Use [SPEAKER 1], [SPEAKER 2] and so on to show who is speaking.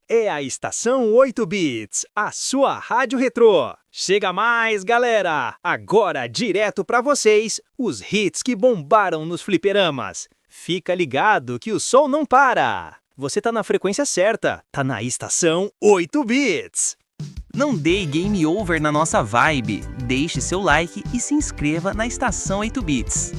[SPEAKER 1] é a Estação 8 Bits, a sua rádio retrô. Chega mais, galera! Agora, direto pra vocês, os hits que bombaram nos fliperamas. Fica ligado que o som não para! Você tá na frequência certa, tá na Estação 8 Bits.
[SPEAKER 2] Não dê game over na nossa vibe. Deixe seu like e se inscreva na Estação 8 Bits.